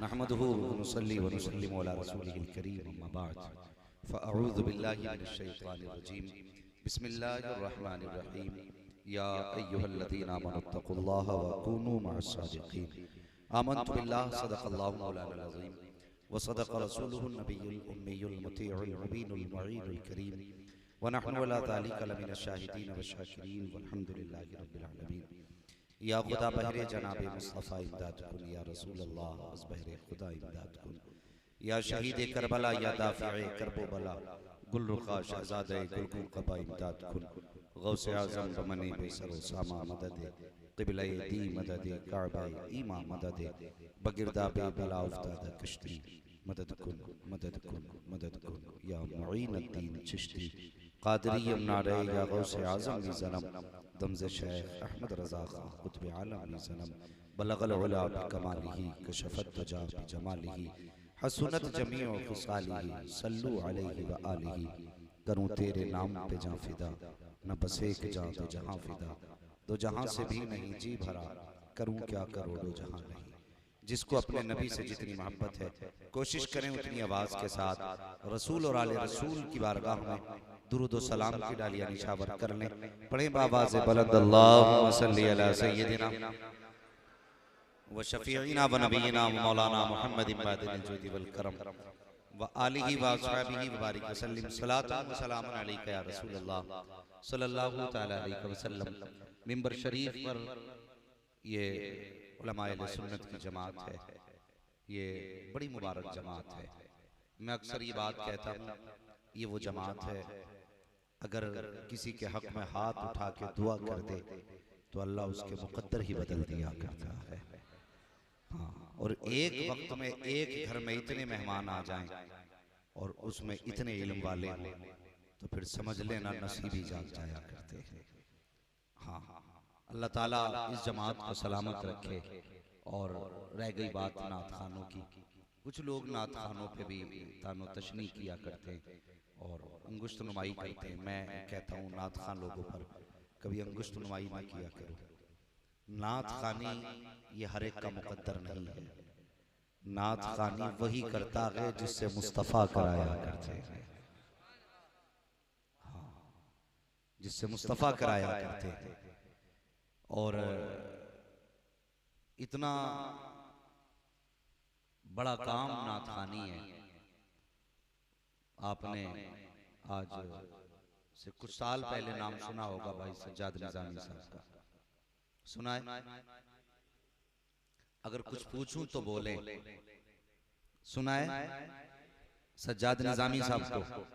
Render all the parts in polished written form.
नहमदुहु व नुसल्ली व नुसल्लिमु अला रसूलिहिल करीम अम्मा बाद फ़अऊज़ु बिल्लाहि मिनश शैतानिर रजीम बिस्मिल्लाहिर रहमानिर रहीम या अय्युहल्लज़ीना आमनुत्तक़ुल्लाह व कूनू मअस सादिक़ीन आमनतु बिल्लाहि सदक़ल्लाहु मौलानाल अज़ीम व सदक़ रसूलुहुन नबियुल उम्मियुल मुतीउल मुबीनुल मुईनुल करीम व नहनु अला ज़ालिका लमिनश शाहिदीन व शाकिरीन वल्हम्दुलिल्लाहि रब्बिल आलमीन। या खुदा बहरे जनाब मुस्तफ़ा इमदाद कुन, या रसूल अल्लाह अज़ बहरे खुदा इमदाद कुन, या शहीद करबला या दाफ़िए करबो बला गुलरुखा शहज़ादे गुलकुन क़बा इमदाद कुन, गौसे आज़म बमने बेसरो सामा मदद क़िबला दी मदद काबा ईमा मदद बगिरदाबे बला उफ्ताद कश्ती मदद कुन मदद कुन मदद कुन, या मुईनुद्दीन चिश्ती क़ादरी नारे या गौसे आज़म ज़नम दमज़े शेख अहमद रज़ा खां क़ुत्ब आलम ज़नम बलगल उला बिकमालिही कशफ़त तजा बिजमालिही हसनत जमीउ ख़िसालिही सल्लु अलैहि व आलिही। करूँ तेरे नाम पे जां फ़िदा न बस एक जां दो जहां फ़िदा, दो जहां से भी नहीं जी भरा करूँ क्या करोड़ों जहां नहीं। जिसको अपने नबी से जितनी मोहब्बत है कोशिश करें उतनी आवाज़ के साथ रसूल और आले रसूल की बारगाह में दुरूद व सलाम की डालियां निछावर कर लें। पढ़ें बावाज़े बुलंद अल्लाहुम्मा सल्ली अला सय्यिदिना व शफ़ीइना व नबीना व मौलाना मुहम्मदिन बादिल जुदी वल करम व आलिहि व अस्हाबिहि व बारिक वसल्लिम सलातन व सलामुन अलैका या रसूलल्लाह सल्लल्लाहु तआला अलैहि वसल्लम। मिंबर शरीफ पर ये उलमाए अहले सुन्नत की जमात है, ये बड़ी मुबारक जमात है। मैं अक्सर ये बात कहता हूँ, ये वो जमात है अगर किसी के हक में हाथ उठा के दुआ कर दे तो अल्लाह उसके मुकद्दर ही बदल दिया करता है। हाँ, और एक वक्त में एक घर में इतने मेहमान आ जाएं और उसमें इतने इल्म वाले हों तो फिर समझ लेना नसीब ही जाग जाया करते हैं। हाँ, अल्लाह ताला इस जमात को सलामत रखे। और रह गई बात नात खानों की, कुछ लोग नात खानों पे भी तानो तशनी किया करते हैं और अंगुश्त नुमाई करते हैं। मैं कहता हूँ नात खान लोगों पर कभी अंगुश्त नुमाई ना किया करो। नात खानी ये हर एक का मुकद्दर नहीं है। नात खानी वही करता है जिससे मुस्तफ़ा कराया करते हैं। हाँ, जिससे मुस्तफ़ा कराया करते हैं। और इतना बड़ा काम नात खानी है। आपने आज से कुछ साल पहले नाम सुना होगा भाई सज्जाद निज़ामी साहब का, सुना है? अगर कुछ पूछूं तो बोले, सुना है सज्जाद निज़ामी साहब को?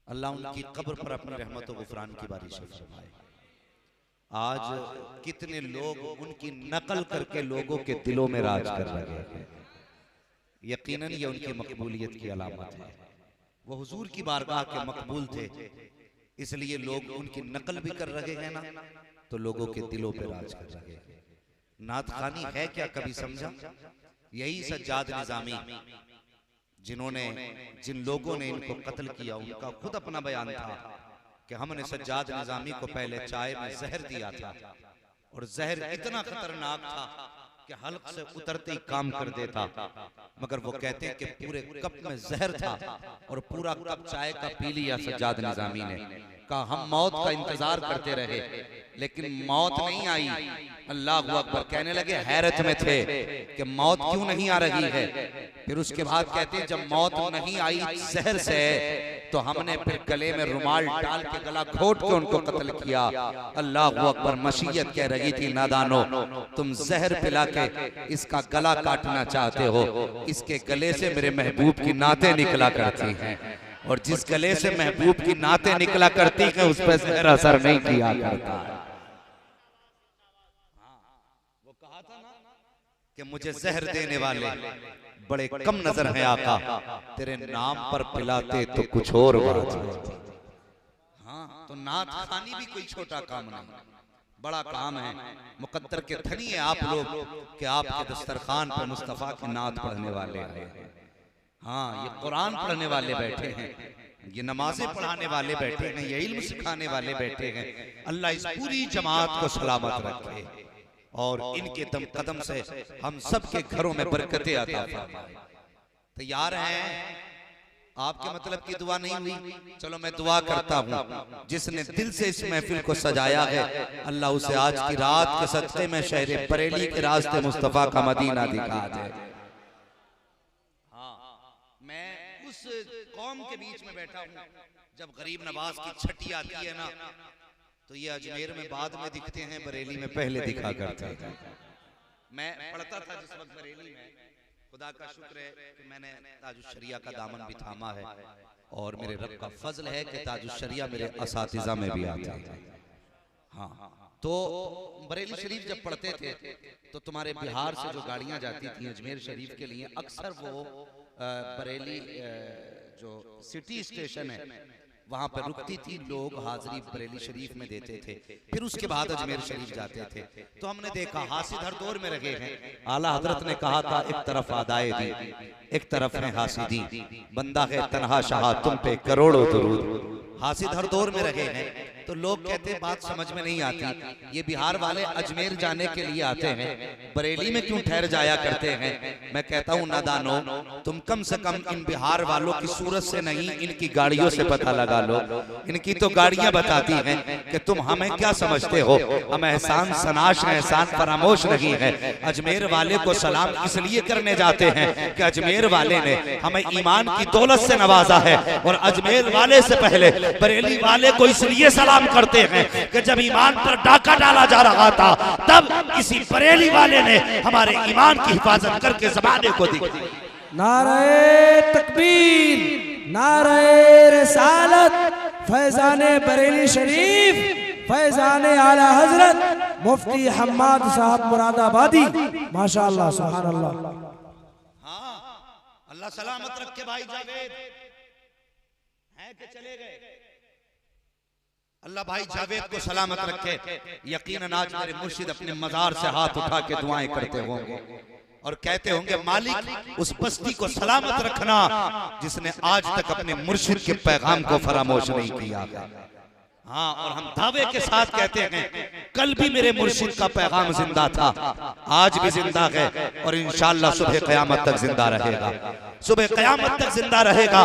अल्लाह उनकी कब्र पर अपनी रहमत व गुफरान की बारिश फरमाए। आज कितने लोग उनकी नकल करके लोगों के दिलों में राज कर रहे हैं। यकीनन ये उनकी मकबूलियत की अलामत है। वो हुजूर की बारगाह के मकबूल थे, इसलिए लोग उनकी नकल भी कर रहे हैं ना, तो लोगों के दिलों पे राज कर रहे हैं। नात खानी है क्या कभी समझा? यही सज्जाद निज़ामी जिन्होंने जिन लोगों ने इनको कत्ल किया उनका खुद अपना बयान था कि हमने सज्जाद निज़ामी को पहले चाय में जहर दिया था और जहर इतना खतरनाक था कि हल्क से उतरते ही काम कर देता। मगर वो कहते हैं कि पूरे कप में जहर था और पूरा कप चाय का पी लिया सज्जाद निज़ामी ने। कहा हम मौत का इंतजार करते रहे लेकिन मौत नहीं आई। अल्लाह अकबर कहने लगे, हैरत में थे कि मौत क्यों नहीं आ रही है। फिर उसके बाद कहते हैं जब मौत नहीं आई जहर से तो हमने फिर गले में रुमाल डाल के गला घोट के उनको कत्ल किया। अल्लाह अकबर, मशीयत कह रही थी नादानो तुम जहर पिला के इसका गला काटना चाहते हो, इसके गले से मेरे महबूब की नातें निकला करती हैं और जिस गले से महबूब की नातें निकला करती हैं उस पर जहर असर नहीं किया करता। वो कहा था ना कि मुझे जहर देने वाले बड़े कम नजर हैं आका, तेरे नाम पर पिलाते तो कुछ और बात। हाँ, तो नात खानी भी कोई छोटा काम नहीं, बड़ा काम है। मुकद्दर के धनी है आप लोग कि आपके दस्तरखान पर मुस्तफ़ा की नात पढ़ने वाले आए हैं। हाँ, ये कुरान पढ़ने वाले बैठे हैं, ये नमाजें पढ़ाने वाले बैठे हैं, ये इल्म सिखाने वाले बैठे हैं। अल्लाह इस पूरी जमात को सलामत रखे। और इनके दम कदम से हम सब के घरों में बरकतें अता फरमाए। तैयार हैं? आपके मतलब की दुआ नहीं हुई? चलो मैं दुआ करता हूँ, जिसने दिल से इस महफिल को सजाया है अल्लाह उसे आज की रात के सदक़े में शहर बरेली के रास्ते मुस्तफ़ा का मदीना दिखा दे। हाँ, मैं उस कौम के बीच में बैठा हूँ, जब गरीब नवाज की छठी आती है ना, तो ये अजमेर में बाद में दिखते हैं, बरेली में पहले दिखा करते थे। मैं पढ़ता था जिस वक्त बरेली में, खुदा का शुक्र है कि मैंने ताजुश शरिया का दामन भी थामा है, और मेरे रब का फजल है कि ताजुश शरिया मेरे असातिज़ा में भी आता है। हाँ, तो बरेली शरीफ जब पढ़ते थे तो तुम्हारे बिहार से जो गाड़ियां जाती थी अजमेर शरीफ के लिए, अक्सर वो बरेली जो सिटी स्टेशन है वहां पर रुकती थी, लोग हाजिरी बरेली शरीफ में देते थे, फिर उसके बाद अजमेर शरीफ जाते थे। तो हमने देखा हासिद हर दौर में रहे हैं। आला हजरत ने कहा था, एक तरफ आदाए दी, एक तरफ है हासिदी, बंदा है तन्हा शाह तुम पे करोड़ों दुरूद। हासिद हर दौर में रहे हैं। तो लोग कहते हैं बात समझ में नहीं आती, ये बिहार वाले अजमेर जाने के लिए आते हैं, बरेली में क्यों ठहर जाया करते हैं? मैं कहता हूँ नादानो, तुम कम से कम इन बिहार वालों की सूरत से नहीं, इनकी गाड़ियों से पता लगा लो। इनकी तो गाड़ियां बताती हैं कि तुम हमें क्या समझते हो, हम एहसान सनाश हैं, एहसान फरामोश नहीं है। अजमेर वाले को सलाम इसलिए करने जाते हैं कि अजमेर वाले ने हमें ईमान की दौलत से नवाजा है, और अजमेर वाले से पहले बरेली वाले को इसलिए सलाम करते हैं कि जब ईमान पर डाका डाला जा रहा था, तब इसी बरेली वाले ने हमारे ईमान की हिफाजत करके ज़माने को दी। नारे तकबीर, नारे रिसालत, फैजाने बरेली शरीफ, फैजाने आला हजरत मुफ्ती हम्माद साहब मुरादाबादी, माशाअल्लाह सुभान अल्लाह। हाँ, अल्लाह सलामत रखे भाई जावेद, हैं कि चले गए? अल्लाह भाई जावेद को सलामत रखे। यकीनन आज मेरे मुर्शिद अपने मजार से हाथ उठा के दुआएं करते होंगे और कहते होंगे, मालिक उस बस्ती को सलामत रखना जिसने आज तक अपने मुर्शिद के पैगाम को फरामोश नहीं किया। हाँ, और हम दावे के साथ कहते हैं, कल भी मेरे मुर्शिद का पैगाम जिंदा था, आज भी जिंदा है, और इंशाअल्लाह सुबह क़यामत तक जिंदा रहेगा, सुबह क़यामत तक जिंदा रहेगा।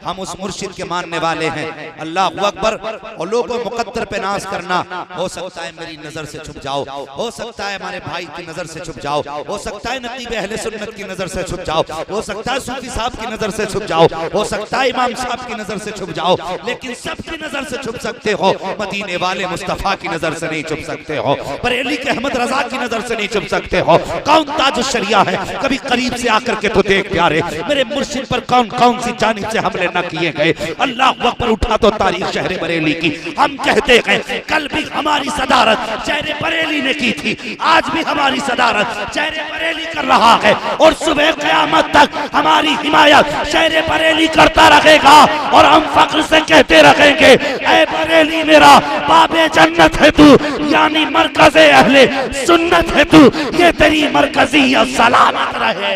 हम उस मुर्शिद के मानने वाले हैं। अल्लाह अकबर। और लोगों मुकद्दर पे नाज करना, हो सकता है मेरी नजर से छुप जाओ, हो सकता है हमारे भाई की नजर से छुप जाओ, हो सकता है नकीब अहले सुन्नत की नजर से छुप जाओ, हो सकता है सूफी साहब की नजर से छुप जाओ, हो सकता है इमाम साहब की नजर से छुप जाओ, लेकिन सबकी नजर से छुप सकते हो, मदीने वाले मुस्तफा की नजर से नहीं छुप सकते हो, बरेली के अहमद रजा की नजर से नहीं छुप सकते हो। कौन ताजुश शरिया है, कभी करीब से आकर के तो देख प्यारे, मेरे मुर्शिद पर कौन कौन सी जानिब से हमले न किए गए। अल्लाह अकबर। उठा तो तारीख शहर बरेली की। हम कहते हैं, कल भी हमारी सदारत शहर बरेली ने की थी, आज भी हमारी सदारत शहर बरेली कर रहा है, और सुबह क़यामत तक हमारी हिमायत शहर बरेली करता रहेगा, और हम फख्र से कहते रहेंगे, ऐ बरेली मेरा बाबे जन्नत है तू, यानी मरकज़े अहले सुन्नत है तू, ये तेरी मरकज़ियत सलामत रहे।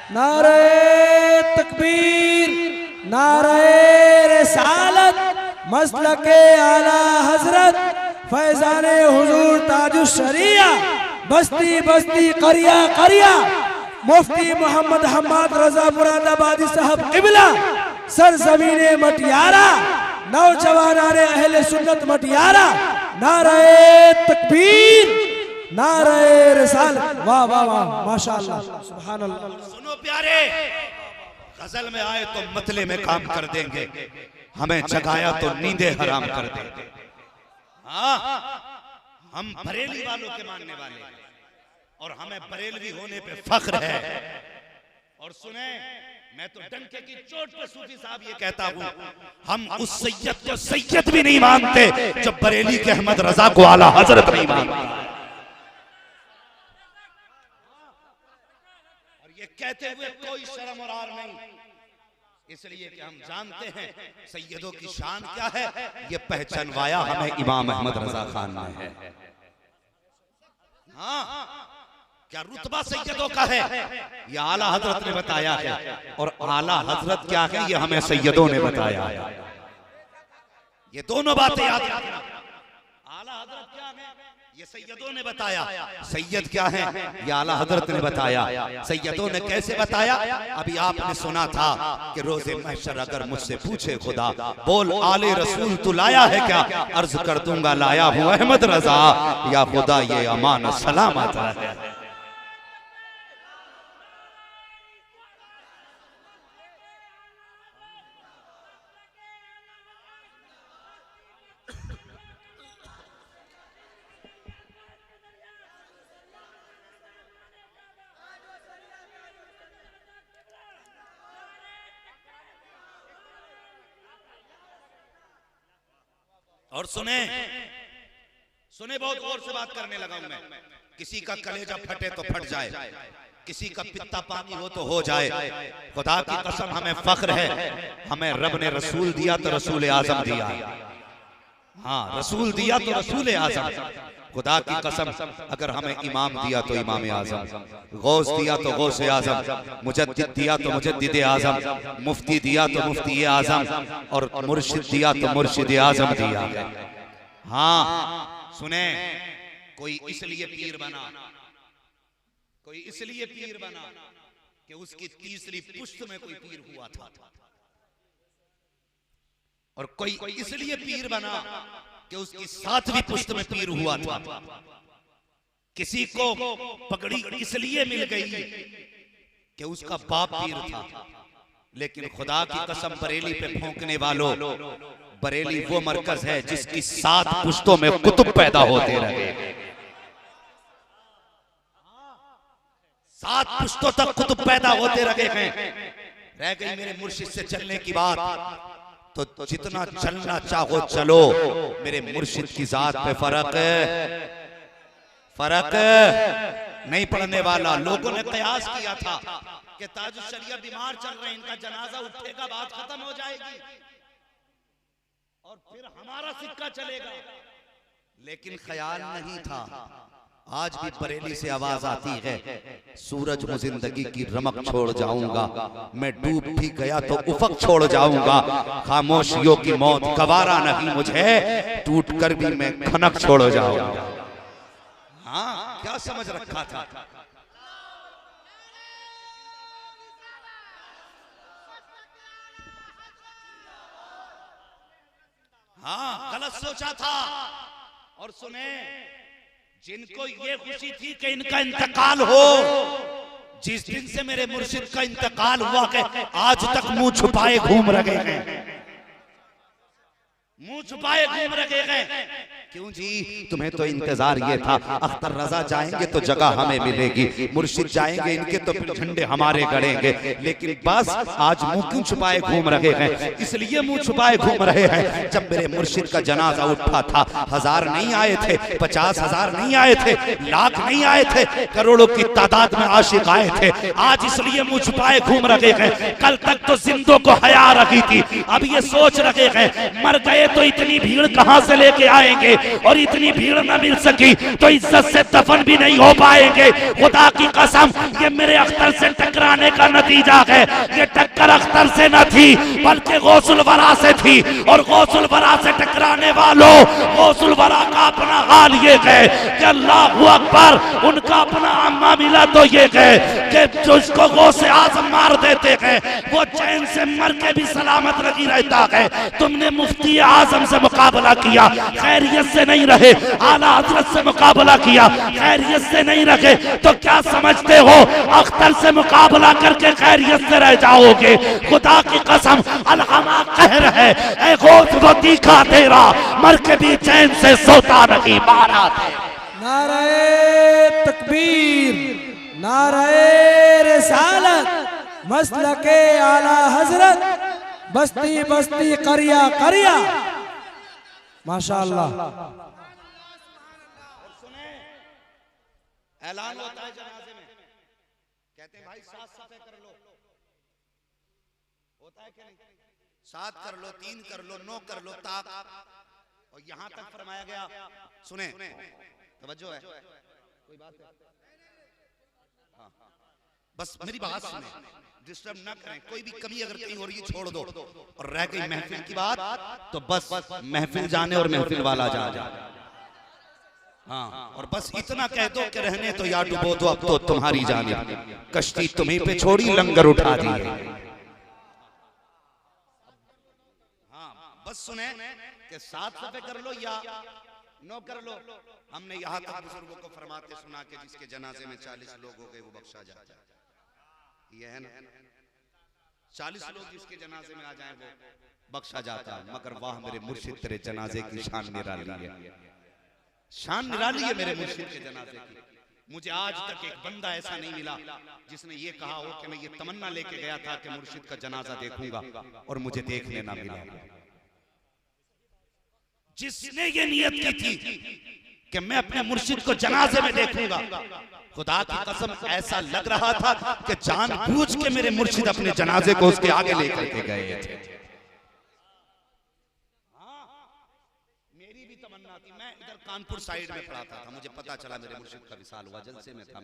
नारे तकबीर, नारे रिसालत, मसलके आला हजरत, फैजाने हुजूर ताजुश शरिया, बस्ती बस्ती करिया करिया, मुफ्ती मोहम्मद हम्माद रजा मुरादाबादी साहब किबला, सरजमीने मटियारा, नौजवान अहले सुन्नत मटियारा, नारे तकबीर, नारे रिसालत। वाह वाह वाह, माशाअल्लाह सुभान अल्लाह। सुनो प्यारे, गजल में आए तो मतले में काम कर देंगे, हमें जगाया तो नींदे हराम कर देंगे। हाँ, हम बरेली वालों के मानने वाले हैं, और हमें बरेलवी होने पे फख्र है। और सुने, मैं तो डंके की चोट पे सूफी साहब ये कहता हूँ, हम उस सैयद को सैयद भी नहीं मानते जो बरेली के अहमद रजा को आला हजरत नहीं मानता। और ये कहते हुए कोई शर्म और आर नहीं, इसलिए कि हम जानते हैं सैयदों की शान क्या है, ये पहचानवाया हमें इमाम अहमद रजा खान ने है। हाँ, क्या रुतबा सैयदों का है, ये आला हजरत ने बताया है, और आला हजरत क्या है ये हमें सैयदों ने बताया है। ये दोनों बातें याद रखना। आला हजरत क्या है ये सैयदों ने बताया। सैयद क्या है? ये आला हजरत ने बताया। सैयदों ने कैसे बताया? अभी आपने सुना था कि रोजे महशर अगर मुझसे पूछे खुदा, बोल आले रसूल तू लाया है क्या? अर्ज कर दूंगा लाया हूँ अहमद रजा। या खुदा ये अमान सलामत है। और सुने सुने, बहुत गौर से बात करने लगा हूं मैं। किसी का कलेजा फटे तो फट जाए, किसी का पित्ता पानी हो तो हो जाए। खुदा की कसम हमें फख्र है, हमें रब ने रसूल दिया तो रसूल आजम दिया। हाँ, रसूल दिया तो रसूल आजम। खुदा की कसम अगर हमें इमाम दिया तो इमाम आजम, गौस दिया तो गौस आजम, मुजद्दिद दिया तो मुजद्दिद आजम, मुफ्ती दिया तो मुफ्ती आजम, और मुर्शिद दिया तो मुर्शिद आजम दिया। हाँ सुने, कोई इसलिए पीर बना, कोई इसलिए पीर बना कि उसकी तीसरी पुश्त में कोई पीर हुआ था, और कोई इसलिए पीर बना कि उसकी सातवीं पुश्त में पीर हुआ था। किसी को पगड़ी इसलिए मिल गई कि उसका बाप पीर था। लेकिन खुदा की कसम बरेली पे भौंकने वालों, बरेली वो मरकज है जिसकी 7 पुश्तों में कुतुब पैदा होते रहे। 7 पुश्तों तक कुतुब पैदा होते रहे हैं। रह गई मेरे मुर्शिद से चलने की बात, तो जितना चलना चाहो चलो, मेरे मुर्शिद की जात पे फर्क नहीं पड़ने वाला। लोगों ने कयास किया था कि ताजुश शरिया बीमार चल रहे हैं, इनका जनाजा उठेगा, बात खत्म हो जाएगी और फिर हमारा सिक्का चलेगा। लेकिन ख्याल नहीं था। आज भी बरेली से आवाज आती है, सूरज में जिंदगी की रमक छोड़ जाऊंगा, मैं डूब भी गया तो उफक छोड़ जाऊंगा। खामोशियों की मौत गवारा नहीं मुझे, टूट कर भी मैं खनक छोड़ जाऊंगा। हाँ, क्या समझ रखा था? हाँ, गलत सोचा था। और सुने, जिनको ये खुशी थी कि इनका इंतकाल हो, जिस दिन से मेरे मुर्शिद का इंतकाल हुआ कि आज तक मुंह छुपाए घूम रहे हैं, मुंह छुपाए घूम रहे हैं। क्यों जी? तुम्हें तो इंतजार ये था, अख्तर रजा जाएंगे तो जगह हमें मिलेगी, मुर्शिद जाएंगे इनके तो फिर झंडे हमारे गड़ेंगे। लेकिन बस आज मुंह क्यों छुपाए घूम रहे हैं? इसलिए मुंह छुपाए घूम रहे हैं, जब मेरे मुर्शिद का जनाजा उठा था, 1000 नहीं आए थे, 50,000 नहीं आए थे, लाख नहीं आए थे, करोड़ों की तादाद में आशिक आए थे। आज इसलिए मुंह छुपाए घूम रहे हैं। कल तक तो जिंदों को हया रखी थी, अब ये सोच रहे हैं मर गए तो इतनी भीड़ कहां से लेके आएंगे, और इतनी भीड़ न मिल सकी तो इज्जत से दफन भी नहीं हो पाएंगे। खुदा की कसम, ये मेरे अख्तर से टकराने का नतीजा है। ये टक्कर अख्तर से न थी बल्कि गौसुल वरा से थी, और गौसुल वरा से टकराने वालों, गौसुल वरा का अपना हाल ये है कि अल्लाहु अकबर, उनका अपना अम्मा मिला तो ये है कि जिसको गौसे आजम मार देते हैं वो चैन से मर के भी सलामत नहीं रहता है। तुमने मुफ्ती आजम से मुकाबला किया, खैरियत से नहीं रहे, आला हजरत से मुकाबला किया, खैरियत से नहीं रखे, तो क्या समझते हो अख्तर से मुकाबला करके खैरियत से रह जाओगे? खुदा की कसम, अलहमा कहर है, ऐ गौस वो तीखा तेरा, मर के भी चैन से सोता नहीं मारा। नारे तकबीर, नारे रिसालत, मसलके आला हजरत, बस्ती बस्ती करिया करिया, माशाअल्लाह। ऐलान होता है जनाजे में, कहते हैं भाई 7 सफ़े कर लो, होता है कि नहीं? 7 कर लो, 3 कर लो, 9 कर लो, ताक। और यहां तक फरमाया गया, सुने, तवज्जो है, कोई बात है? हाँ, बस मेरी बात सुने, डिस्टर्ब ना करें। कोई भी कमी अगर कहीं हो रही है छोड़ दो। और रह गई महफिल की बात, तो बस महफिल जाने और महफिल वाला जा। हाँ, और बस इतना कह दो कि रहने तो या डुबो दो, अब तो तुम्हारी जानिब कश्ती तुम्हीं पे छोड़ी, लंगर उठा दी। हाँ, बस सुने कि 7 रुपए कर लो या 9 कर लो। हमने यहाँ तक बुजुर्गों को फरमाते सुना कि जिसके जनाजे में 40 लोग हो गए वो बख्शा जाता है। ये है ना, 40 लोग जिसके जनाजे में आ जाएं वो बख्शा जाता है। मगर वाह मेरे मुर्शिद तेरे जनाजे की शान निराली है, शान निराली है मेरे मुर्शिद के जनाजे की। मुझे आज तक एक बंदा ऐसा नहीं मिला जिसने ये कहा हो कि मैं ये तमन्ना लेके गया था कि मुर्शिद का जनाजा देखूंगा और मुझे देखने ना मिला। जिसने ये नियत की थी कि मैं अपने मुर्शिद को जनाजे में देखूंगा, खुदा की कसम ऐसा लग रहा था कि जानबूझ के मेरे मुर्शिद अपने जनाजे को उसके आगे लेकर के गए थे। मेरी भी तमन्ना थी, मैं इधर कानपुर साइड में पढ़ाता था, मुझे पता चला मेरे मुर्शिद का विसाल हुआ, जलसे में था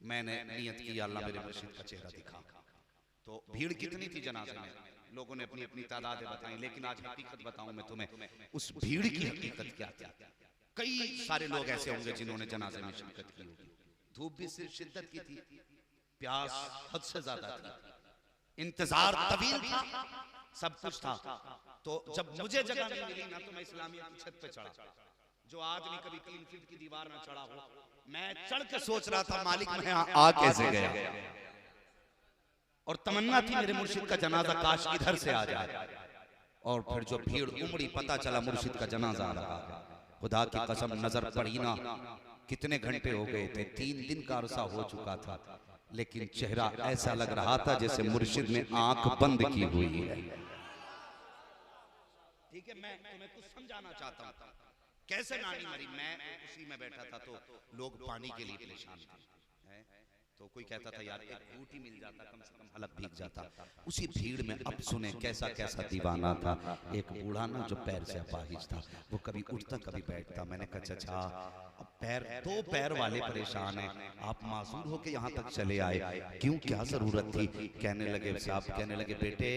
मैंने नियत की अल्लाह मेरे मुर्शिद का चेहरा दिखा। तो भीड़ कितनी थी जनाजे में, लोगों ने अपनी अपनी तादादें बताई, लेकिन आज हकीकत बताऊं मैं तुम्हें, उस भीड़ की हकीकत क्या थी। कई सारे लोग ऐसे होंगे जिन्होंने जनाजे में शिरकत की होगी। धूप भी सिर्फ शिद्दत की थी, प्यास हद से ज्यादा थी, इंतजार तवील था, सब कुछ था। तो जब मुझे जगह नहीं मिली ना तो मैं इस्लामिया की छत पे चढ़ा। जो आदमी कभी 3 फीट की दीवार में चढ़ा हो, मैं चढ़ के सोच रहा था मालिक मैं आ कैसे गया, और तमन्ना थी मेरे मुर्शिद का जनाजा काश इधर से आ जाए। और फिर जो भीड़ उमड़ी, पता चला मुर्शिद का जनाजा आ रहा है। खुदा की कसम नजर पड़ी ना, कितने घंटे हो गए थे, 3 दिन का अरसा हो चुका था, लेकिन चेहरा ऐसा लग रहा था जैसे मुर्शिद ने आंख बंद की हुई है। ठीक है, मैं तुम्हें कुछ समझाना चाहता हूँ कैसे नानी मरी। मैं उसी में बैठा था तो लोग पानी के लिए परेशान थे, तो कोई कहता था यार एक घूंट ही मिल जाता, कम से कम हलक भीग जाता। उसी भीड़ में अब सुने कैसा कैसा दीवाना था। एक बूढ़ा ना जो पैर से अपाहिज था, वो कभी उठता कभी बैठता। मैंने कहा चाचा अब पैर 2 पैर वाले परेशान हैं, आप माजूर हो के यहाँ तक चले आए, क्यों, क्या जरूरत थी। कहने लगे साहब, कहने लगे बेटे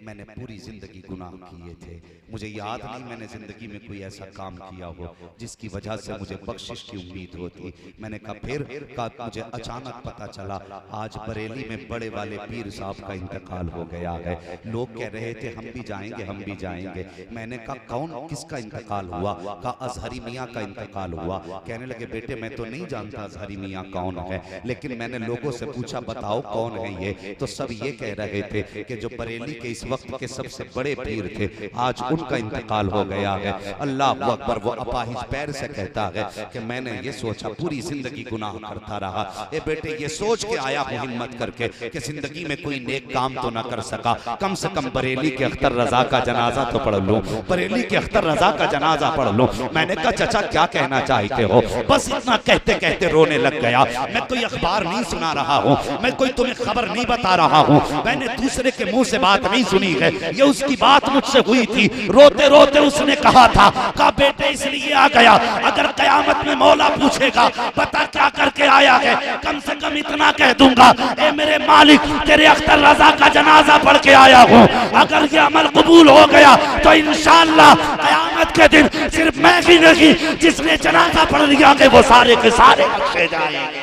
मैंने पूरी जिंदगी गुनाह किए थे, मुझे याद नहीं मैंने जिंदगी में कोई ऐसा काम किया हो जिसकी वजह से मुझे बख्शिश की उम्मीद होती। मैंने कहा फिर, कहा मुझे अचानक पता चला आज बरेली में बड़े वाले पीर साहब का इंतकाल हो गया है। लोग कह रहे थे हम भी जाएंगे हम भी जाएंगे। मैंने कहा कौन, किसका इंतकाल हुआ। कहा अजहरी मियाँ का इंतकाल हुआ। कहने लगे बेटे मैं तो नहीं जानता अजहरी मियाँ कौन है, लेकिन मैंने लोगों से पूछा बताओ कौन है ये, तो सब ये कह रहे थे कि जो बरेली के इस वक्त के सबसे बड़े पीर थे आज उनका इंतकाल हो गया है। अल्लाह अकबर। वो अपाहिज पैर से कहता है कि मैंने ये सोचा पूरी जिंदगी गुनाह करता रहा। ए बेटे ये सोच के आया हूँ हिम्मत करके कि जिंदगी में कोई नेक काम तो ना कर सका, कम से कम बरेली के अख्तर रजा का जनाजा तो पढ़ लूं, बरेली के अख्तर रजा का जनाजा पढ़ लूं। मैंने कहा चाचा क्या कहना चाहते हो। बस इतना कहते कहते रोने लग गया। मैं कोई अखबार नहीं सुना रहा हूँ, मैं कोई तुम्हें खबर नहीं बता रहा हूँ, मैंने दूसरे के मुंह से बात नहीं सुनी है, ये उसकी बात मुझसे हुई थी। रोते रोते उसने कहा था, कहा बेटे इसलिए आ गया, अगर कयामत में मौला पूछेगा बता क्या करके आया है, कम से कम इतना कह दूंगा ए मेरे मालिक तेरे अख्तर रजा का जनाजा पढ़ के आया हूँ। अगर ये अमल कबूल हो गया तो इंशाअल्लाह कयामत के दिन सिर्फ मैं ही नहीं, जिसने जनाजा पढ़ लिया कि वो सारे के सारे बख्शे जाएंगे।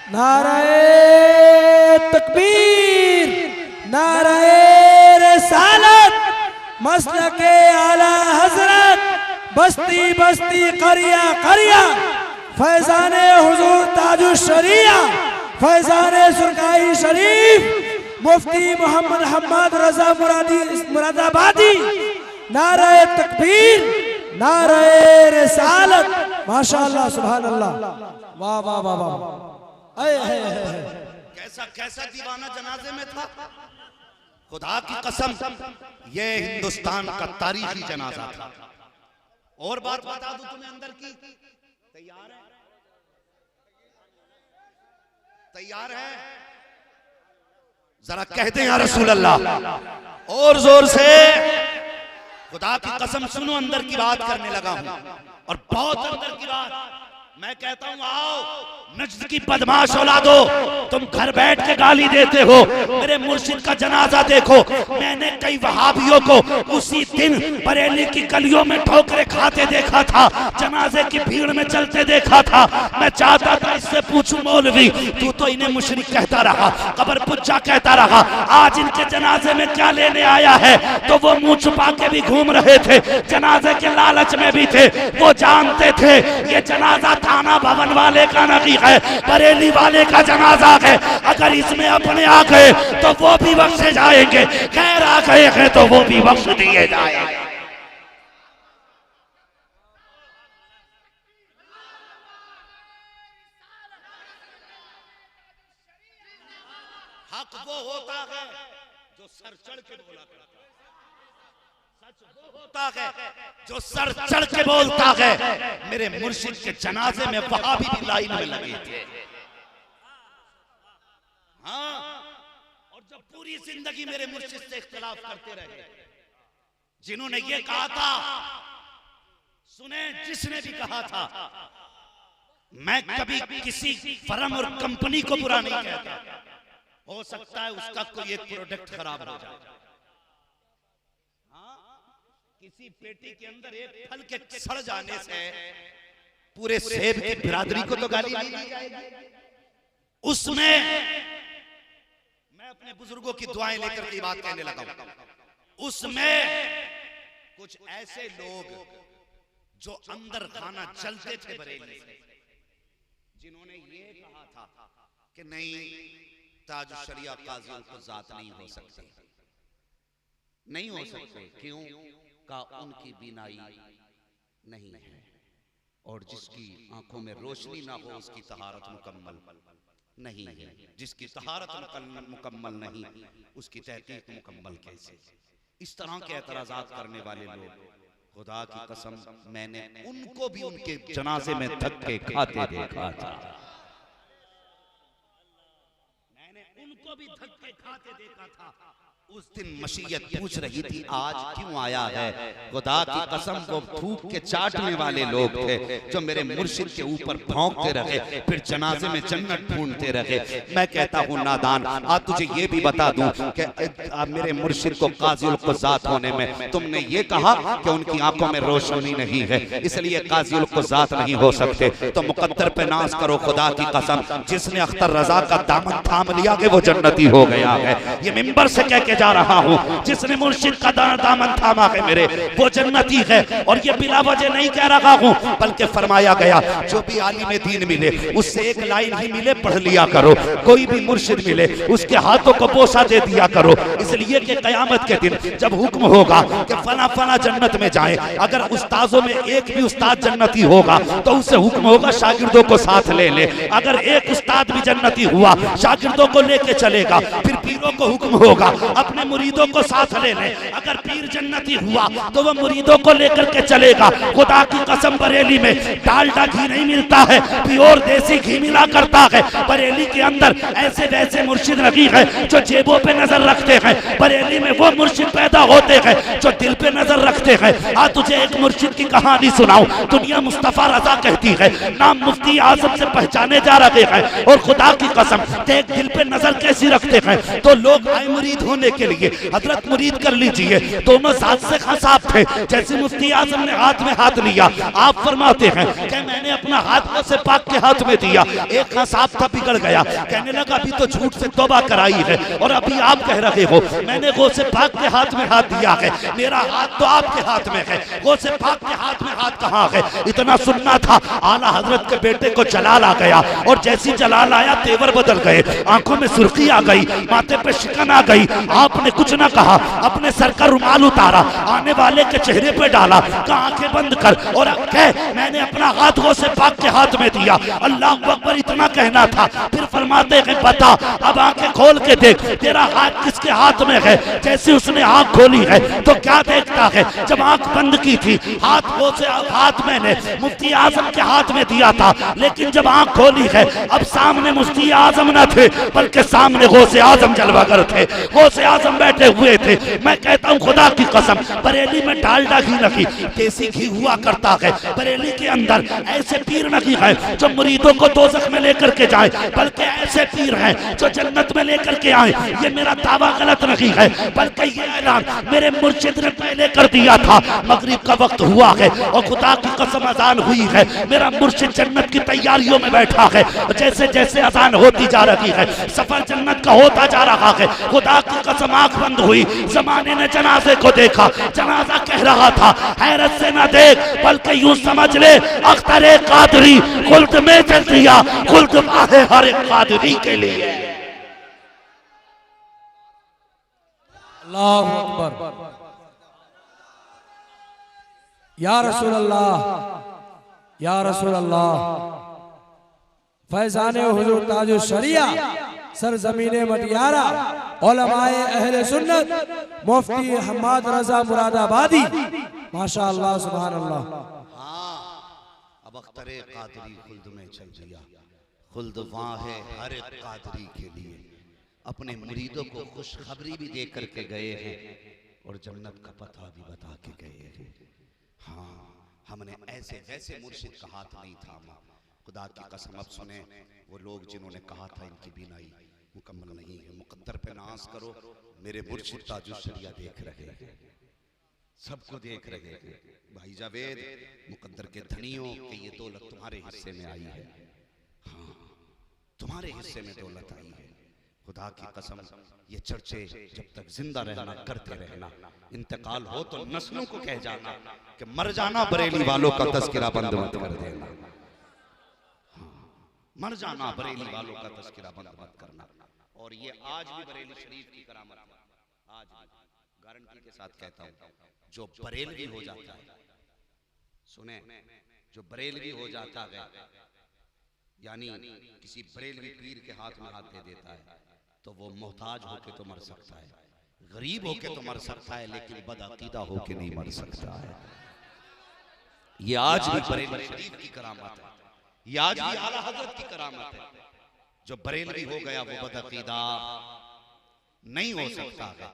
नारे तकबीर, नारे रिसालत, मसलके आला हजरत, बस्ती बस्ती करिया करिया, फैजाने हुजूर ताजुल शरिया, फैजाने सुरकाई शरीफ, मुफ्ती मोहम्मद हम्मद रजा मुरादाबादी। नारे तकबीर, नारे रिसालत, माशाअल्लाह सुभान अल्लाह, वाह वाह वाह वाह। कैसा कैसा दीवाना जनाजे में था। खुदा की कसम ये हिंदुस्तान का तारीखी जनाजा था। और बात बता दूं तुम्हें अंदर की, तैयार है, तैयार है, जरा कहते हैं या रसूल अल्लाह और जोर से। खुदा की कसम सुनो अंदर की बात करने लगा हूं, और बहुत अंदर की बात। मैं कहता हूं आओ नज्द की बदमाश औलादो, तुम घर बैठ के गाली देते हो, मेरे मुर्शिद का जनाजा देखो। मैंने कई वहाबियों को उसी दिन बरेली की गलियों में ठोकरे खाते देखा था, जनाजे की भीड़ में चलते देखा था। मैं चाहता था इससे पूछूं, मौलवी तू तो इन्हें मुशरिक कहता रहा, कब्र पुच्चा कहता रहा, आज इनके जनाजे में क्या लेने आया है? तो वो मुंह छुपा के भी घूम रहे थे, जनाजे के लालच में भी थे। वो जानते थे ये जनाजा थाना भवन वाले का नहीं है, बरेली वाले का जनाजा है। अगर इसमें अपने आ गए तो वो भी बख्शे जाएंगे, खैर आ गए हैं तो वो भी बख्श दिए जाएंगे। हक वो होता है जो सर चढ़ के बोला करता है, सच वो होता है जो सर चढ़ के बोलता है। मेरे मुर्शिद के जनाजे में वहाबी भी लाइन में लगे थे। हाँ, और जब पूरी जिंदगी मेरे मुर्शिद से इख्तिलाफ करते रहे, जिन्होंने ये कहा था, सुने, जिसने भी कहा था, मैं कभी किसी फर्म और कंपनी को बुरा नहीं कहता, हो सकता है उसका कोई एक प्रोडक्ट खराब हो जाए। हाँ, किसी पेटी के अंदर एक फल के सड़ जाने से पूरे सेब की बिरादरी को तो गाली नहीं दी जाएगी। उसमें मैं अपने बुजुर्गों की दुआएं लेकर की बात कहने लगा हूं। उसमें कुछ ऐसे लोग जो अंदर खाना चलते थे बरेली से, जिन्होंने ये कहा था कि नहीं, ताज शरिया काज़ियों को जात नहीं हो सकते, नहीं हो सकते। क्यों? का उनकी बीनाई नहीं है, और जिसकी आंखों में रोशनी ना हो उसकी तहारत मुकम्मल नहीं है, जिसकी तहारत मुकम्मल नहीं उसकी तहकीक मुकम्मल कैसे? इस तरह के एतराज़ात करने वाले लोग, खुदा की कसम मैंने उनको भी उनके जनाजे में धक्के खाते देखा था, उनको भी धक्के खाते देखा था। उस दिन मशीयत पूछ रही थी आज क्यों आया है? खुदा की कसम वो थूक के चाटने वाले लोग थे जो मेरे मुर्शिद के ऊपर भौंकते रहे, फिर जनाजे में जन्नत ढूंढते रहे। मैं कहता हूँ नादान, आज तुझे ये भी बता दूं कि मेरे मुर्शिद को काज़ियुल क़ुज़्ज़ात होने में तुमने ये कहा कि उनकी आंखों में रोशनी नहीं है, इसलिए काज़ियुल क़ुज़्ज़ात नहीं हो सकते। तो मुक़द्दर पे नाज करो, खुदा की कसम जिसने अख्तर रज़ा का दामन थाम लिया कि वो जन्नती हो गया है। ये मिंबर से कह के जा रहा हूं, जिसने मुर्शिद का दामन थामा है मेरे, वो जन्नती है। और ये बिला वजह नहीं कह रहा हूं, बल्कि फरमाया गया जो भी आलिम दीन मिले उससे एक लाइन ही मिले पढ़ लिया करो, कोई भी मुर्शिद मिले उसके हाथों को बोसा दे दिया करो, इसलिए कि क़यामत के दिन जब हुक्म होगा कि फला फला जन्नत में जाए, अगर उस्ताजों में एक भी उस्ताद जन्नती होगा तो उससे हुक्म होगा शागिर्दों को साथ ले ले। अगर एक उस्ताद भी जन्नती हुआ शागिर्दों को लेके चलेगा, फिर पीरों को हुक्म होगा अपने मुरीदों को साथ ले ले। अगर पीर जन्नती हुआ तो वह मुरीदों को लेकर के चलेगा। खुदा की कसम बरेली में डालडा घी नहीं मिलता है, प्योर देसी घी मिला करता है। बरेली के अंदर ऐसे वैसे मुर्शिद नहीं है जो जेबों पे नजर रखते हैं, बरेली में वो मुर्शिद पैदा होते हैं जो दिल पे नजर रखते हैं। आज तुझे एक मुर्शिद की कहानी सुनाऊं, दुनिया मुस्तफा रजा कहती है, नाम मुफ्ती आजम से पहचाने जा रहे हैं, और खुदा की कसम देख दिल पे नजर कैसी रखते हैं। तो लोग आए मुरीद होने के लिए, हजरत मुरीद कर लीजिए, दोनों साथ से खसाब थे। जैसे मुफ्ती आजम ने हाथ में हाथ लिया, आप फरमाते हैं कि मैंने अपना हाथ से पाक के हाथ में दिया, एक खसाब था बिगड़ गया, कहने लगा अभी तो झूठ से तौबा कराई है, और अभी आप कह रहे हो मैंने गौसे पाक के हाथ में हाथ दिया है, मेरा हाथ तो आपके हाथ में है, गौसे पाक के हाथ में हाथ कहाँ है? इतना सुनना था, आला हजरत के बेटे को जलाल आ गया, और जैसी जलाल आया तेवर बदल गए, आंखों में सुर्खी आ गई, माथे पे शिकन आ गई। आपने कुछ ना कहा, अपने सर का रुमाल उतारा, आने वाले के चेहरे पे डाला, कहा आंखें बंद कर, और कह मैंने अपना हाथ गौसे पाक के हाथ में दिया, अल्लाह अकबर, इतना कहना था। फिर फरमाते हैं बता अब आंखें खोल के देख तेरा हाथ किसके हाथ में है? जैसे उसने आंख खोली है तो क्या देखता है? जब आंख बंद की थी हाथ मैंने मुफ्ती आजम के हाथ में दिया था, लेकिन जब आंख खोली है अब सामने मुफ्ती आजम न थे, बल्कि सामने गौसे आजम जलवागर थे। गौसे आजम बैठे हुए थे। मैं कहता हूँ खुदा की कसम, बरेली में डालडा घी नहीं, देसी घी हुआ करता है। बरेली के अंदर ऐसे पीर नहीं है जो मुरीदों को दोज़ख में लेकर के जाए, बल्कि ऐसे पीर हैं जो जन्नत में लेकर के आए। ये मेरा दावा गलत नहीं है, बल्कि ये ऐलान मेरे मुर्शिद ने पहले कर दिया था। मगरिब का वक्त हुआ है और खुदा की कसम अजान हुई है। मेरा मुर्शिद जन्नत की तैयारियों में बैठा है। जैसे जैसे अजान होती जा रही है, सफर जन्नत का होता जा रहा है। खुदा की कसम आंख बंद हुई, जमाने ने जनाजे को देखा। जनाजा कह रहा था, हैरत से न देख बल्कि यूं समझ ले, अख्तरे कादरी खुल्द में चल दिया, खुल्द है हर एक कादरी के लिए। अल्लाहु अकबर। या रसूल अल्लाह, या रसूल अल्लाह। फैजाने हुजूर ताजु शरिया सरजमीने मटियारा उलमाए अहले सुन्नत मुफ्ती हम्माद रजा मुरादाबादी, माशाअल्लाह सुभान अल्लाह। हाँ, अब अख्तरे कादरी खुल्द में चल दिया, खुल्द वहाँ है हर एक कादरी के लिए। अपने मुरीदों को खुशखबरी भी दे करके गए हैं और जन्नत का पता भी बता के गए हैं। हाँ, हमने ऐसे वैसे मुर्शिद का हाथ नहीं थामा। खुदा की कसम, अब सुने वो लोग जिन्होंने कहा था इनकी बीनाई मुकम्मल नहीं है, मुकद्दर पे नाज करो। मेरे मुर्शिद ताजुल शरिया देख रहे हैं, सबको देख रहे हैं। भाई जावेद, मुकद्दर के धनियों के ये दौलत तुम्हारे हिस्से में आई है। हाँ, तुम्हारे हिस्से में दौलत आई है। खुदा की कसम, ये चर्चे जब तक जिंदा रहना करते रहना, इंतकाल हो तो नस्लों को कह जाना कि मर जाना बरेली वालों का तस्करा बंद मत कर देना। हाँ, मर जाना बरेली वालों का तस्करा बंद मत करना। और ये आज भी बरेली शरीफ की करामत है। आज गारंटी के साथ कहता हूँ, जो बरेलवी हो जाता है, सुने, जो बरेलवी हो जाता है, यानी किसी बरेलवी पीर के हाथ में हाथ दे देता है, तो वो मोहताज होके तो मर सकता है, गरीब होके तो मर सकता है, लेकिन बदअकीदा होके नहीं मर सकता है। ये आज भी बरेली शरीफ की करामत है, ये आज भी आला हजरत की करामत है। जो बरेलवी हो गया वो बदअकीदा नहीं हो सकता है।